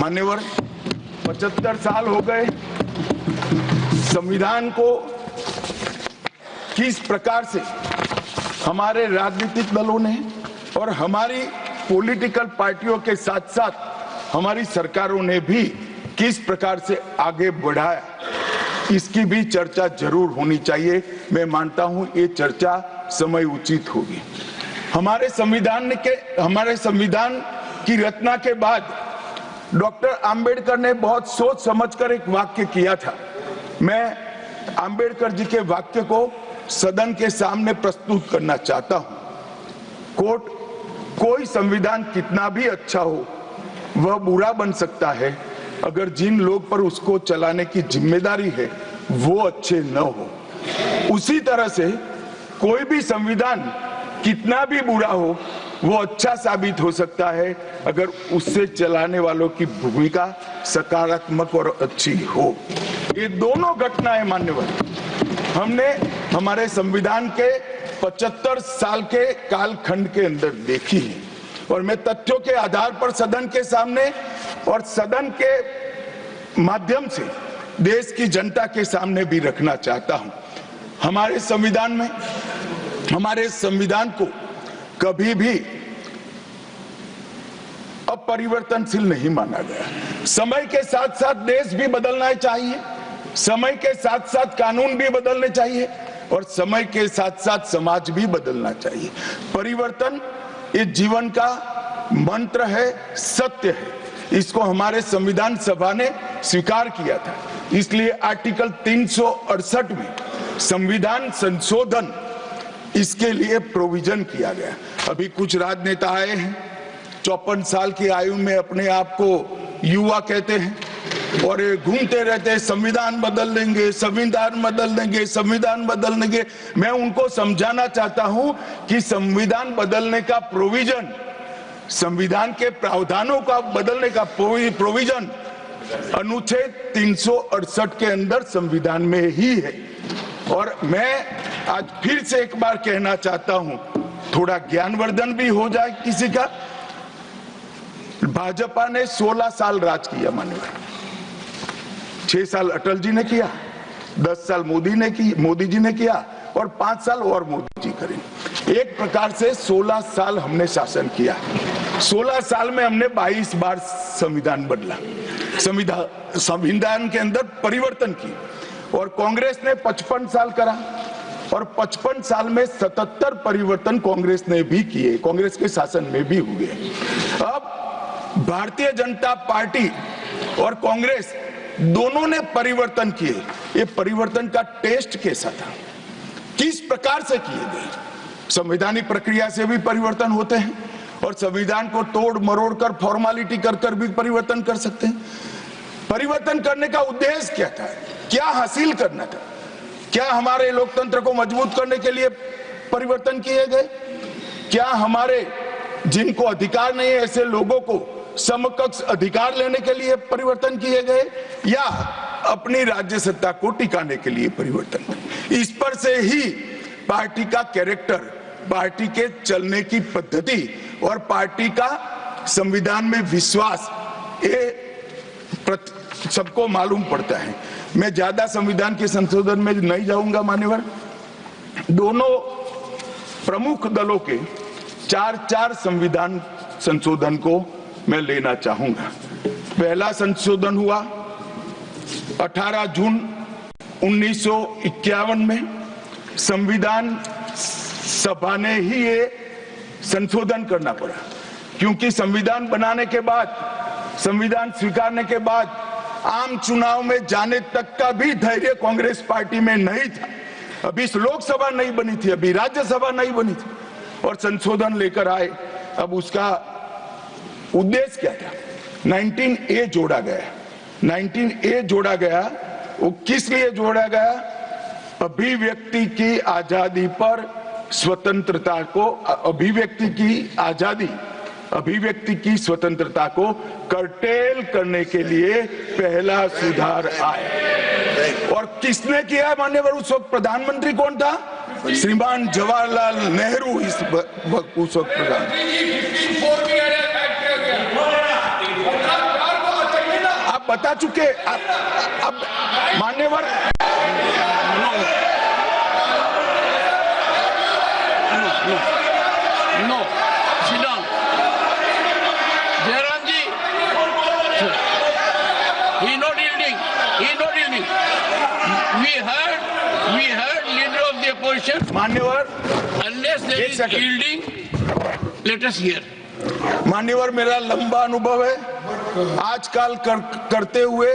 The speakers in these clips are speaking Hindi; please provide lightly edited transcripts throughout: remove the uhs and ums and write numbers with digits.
मान्यवर, 75 साल हो गए संविधान को किस प्रकार से हमारे राजनीतिक दलों ने और हमारी पॉलिटिकल पार्टियों के साथ साथ हमारी सरकारों ने भी किस प्रकार से आगे बढ़ाया, इसकी भी चर्चा जरूर होनी चाहिए। मैं मानता हूं ये चर्चा समय उचित होगी। हमारे संविधान की रचना के बाद डॉक्टर आंबेडकर ने बहुत सोच समझकर एक वाक्य किया था। मैं आंबेडकर जी के वाक्य को सदन के सामने प्रस्तुत करना चाहता हूं। कोर्ट, कोई संविधान कितना भी अच्छा हो वह बुरा बन सकता है अगर जिन लोग पर उसको चलाने की जिम्मेदारी है वो अच्छे न हो। उसी तरह से कोई भी संविधान कितना भी बुरा हो वो अच्छा साबित हो सकता है अगर उससे चलाने वालों की भूमिका सकारात्मक और अच्छी हो। ये दोनों घटनाएं मान्यवर हमने हमारे संविधान के 75 साल के कालखंड के अंदर देखी है और मैं तथ्यों के आधार पर सदन के सामने और सदन के माध्यम से देश की जनता के सामने भी रखना चाहता हूं। हमारे संविधान को कभी भी अपरिवर्तनशील नहीं माना गया। समय के साथ साथ देश भी बदलना चाहिए, समय के साथ साथ कानून भी बदलने चाहिए और समय के साथ साथ समाज भी बदलना चाहिए। परिवर्तन ये जीवन का मंत्र है, सत्य है। इसको हमारे संविधान सभा ने स्वीकार किया था। इसलिए आर्टिकल 368 में संविधान संशोधन इसके लिए प्रोविजन किया गया। अभी कुछ राजनेता आए हैं 54 साल की आयु में अपने आप को युवा कहते हैं और घूमते रहते हैं, संविधान बदल देंगे, संविधान बदल देंगे, संविधान बदल देंगे। मैं उनको समझाना चाहता हूं कि संविधान बदलने का प्रोविजन, संविधान के प्रावधानों का बदलने का प्रोविजन अनुच्छेद 368 के अंदर संविधान में ही है। और मैं आज फिर से एक बार कहना चाहता हूं, थोड़ा ज्ञानवर्धन भी हो जाए किसी का। भाजपा ने 16 साल राज किया मान्यवर, 6 साल अटल जी ने किया, 10 साल मोदी जी ने किया और 5 साल और मोदी जी करेंगे। एक प्रकार से 16 साल हमने शासन किया। 16 साल में हमने 22 बार संविधान बदला, संविधान के अंदर परिवर्तन की। और कांग्रेस ने 55 साल करा और 55 साल में 77 परिवर्तन कांग्रेस ने भी किए, कांग्रेस के शासन में भी हुए। अब भारतीय जनता पार्टी और कांग्रेस दोनों ने परिवर्तन किए। ये परिवर्तन का टेस्ट कैसा था, किस प्रकार से किए गए? संवैधानिक प्रक्रिया से भी परिवर्तन होते हैं और संविधान को तोड़ मरोड़ कर, फॉर्मेलिटी कर भी परिवर्तन कर सकते हैं। परिवर्तन करने का उद्देश्य क्या था, क्या हासिल करना था? क्या हमारे लोकतंत्र को मजबूत करने के लिए परिवर्तन किए गए? क्या हमारे जिनको अधिकार नहीं है ऐसे लोगों को समकक्ष अधिकार लेने के लिए परिवर्तन किए गए, या अपनी राज्य सत्ता को टिकाने के लिए परिवर्तन? इस पर से ही पार्टी का कैरेक्टर, पार्टी के चलने की पद्धति और पार्टी का संविधान में विश्वास ये सबको मालूम पड़ता है। मैं ज्यादा संविधान के संशोधन में नहीं जाऊंगा मान्यवर। दोनों प्रमुख दलों के 4 संविधान संशोधन को मैं लेना चाहूंगा। पहला संशोधन हुआ 18 जून 1951 में। संविधान सभा ने ही ये संशोधन करना पड़ा क्योंकि संविधान बनाने के बाद, संविधान स्वीकारने के बाद आम चुनाव में जाने तक का भी धैर्य कांग्रेस पार्टी में नहीं था। अभी लोकसभा नहीं बनी थी, अभी राज्यसभा नहीं बनी थी और संशोधन लेकर आए। अब उसका उद्देश्य क्या था? 19A जोड़ा गया। 19A जोड़ा गया, वो किस लिए जोड़ा गया? अभिव्यक्ति की आजादी पर स्वतंत्रता को, अभिव्यक्ति की आजादी, अभिव्यक्ति की स्वतंत्रता को कर्टेल करने के लिए पहला सुधार आया। और किसने किया है मान्यवर? उस वक्त प्रधानमंत्री कौन था? श्रीमान जवाहरलाल नेहरू उस वक्त प्रधान। बता चुके। अब मान्यवर No, sit down. Jairam ji, he not yielding. We heard leader of the opposition. मान्यवर Unless there एक is second. yielding, let us hear. मान्यवर मेरा लंबा अनुभव है, आजकल करते हुए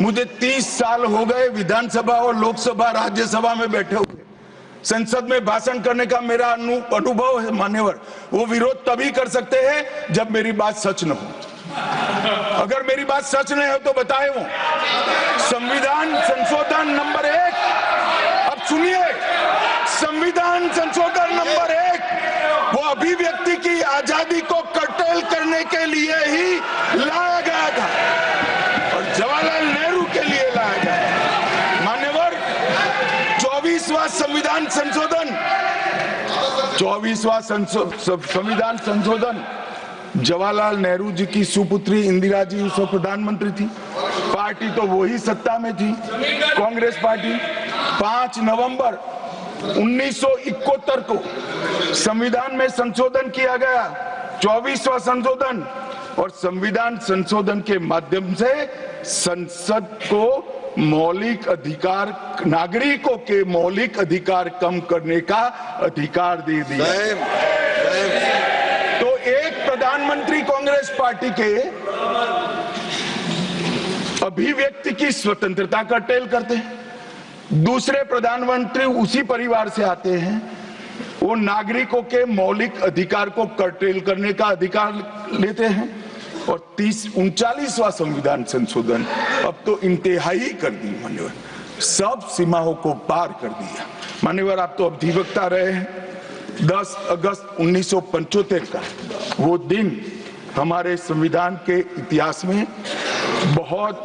मुझे 30 साल हो गए विधानसभा और लोकसभा राज्यसभा में बैठे हुए। संसद में भाषण करने का मेरा अनुभव है मान्यवर। वो विरोध तभी कर सकते हैं जब मेरी बात सच न हो। अगर मेरी बात सच नहीं हो तो बताए वो संविधान संशोधन नंबर 1, अब सुनिए, संविधान संशोधन नंबर 1 वो अभिव्यक्ति की आजादी को कर्टेल करने के लिए ही लाया गया था और जवाहरलाल नेहरू के लिए लाया गया था। मान्यवर 24वां संविधान संशोधन जवाहरलाल नेहरू जी की सुपुत्री इंदिरा जी उस वक्त प्रधानमंत्री थी, पार्टी तो वही सत्ता में थी, कांग्रेस पार्टी। 5 नवंबर 1971 को संविधान में संशोधन किया गया, 24वां संशोधन, और संविधान संशोधन के माध्यम से संसद को मौलिक अधिकार, नागरिकों के मौलिक अधिकार कम करने का अधिकार दे दिया। तो एक प्रधानमंत्री कांग्रेस पार्टी के अभिव्यक्ति की स्वतंत्रता का टेल करते हैं, दूसरे प्रधानमंत्री उसी परिवार से आते हैं, वो नागरिकों के मौलिक अधिकार को कर्टेल करने का अधिकार लेते हैं। और 39वां संविधान संशोधन अब तो इंतहाई कर दी मान्यवर, सब सीमाओं को पार कर दिया। मान्यवर आप तो अधिवक्ता रहे हैं, 10 अगस्त 1975 का वो दिन हमारे संविधान के इतिहास में बहुत,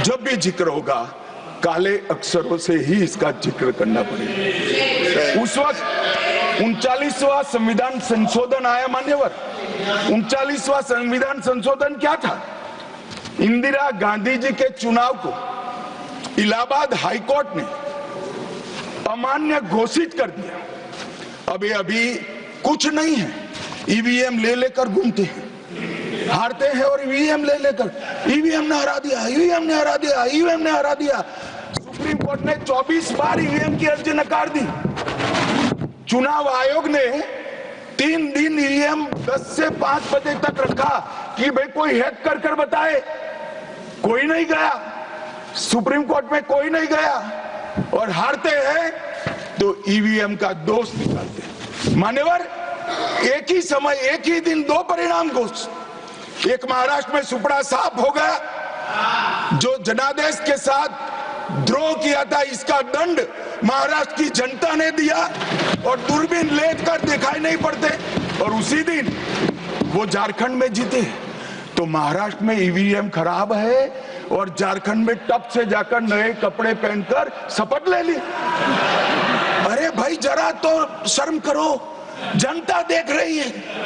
जब भी जिक्र होगा काले अक्षरों से ही इसका जिक्र करना पड़ेगा। उस वक्त 39वां संविधान संशोधन आया मान्यवर। 39वां संविधान संशोधन क्या था? इंदिरा गांधी जी के चुनाव को इलाहाबाद हाईकोर्ट ने अमान्य घोषित कर दिया। अभी कुछ नहीं है, ईवीएम ले लेकर घूमते हैं, हारते हैं और ईवीएम ले लेकर, ईवीएम ने हरा दिया, ईवीएम ने हरा दिया, ईवीएम ने हरा दिया। सुप्रीम कोर्ट ने 24 बार ईवीएम की अर्जी नकार दी। चुनाव आयोग ने 3 दिन ईवीएम 10 से 5 बजे तक रखा कि भाई कोई हैक कर बताए, कोई नहीं गया, सुप्रीम कोर्ट में कोई नहीं गया, और हारते हैं तो ईवीएम का दोष निकालते हैं। मान्यवर एक ही समय, एक ही दिन 2 परिणाम घोषित। एक महाराष्ट्र में सुपड़ा साफ हो गया, जो जनादेश के साथ द्रोह किया था इसका दंड महाराष्ट्र की जनता ने दिया और दूरबीन लेकर दिखाई नहीं पड़ते, और उसी दिन वो झारखंड में जीते। तो महाराष्ट्र में ईवीएम खराब है और झारखंड में टप से जाकर नए कपड़े पहनकर शपथ ले ली। अरे भाई जरा तो शर्म करो, जनता देख रही है।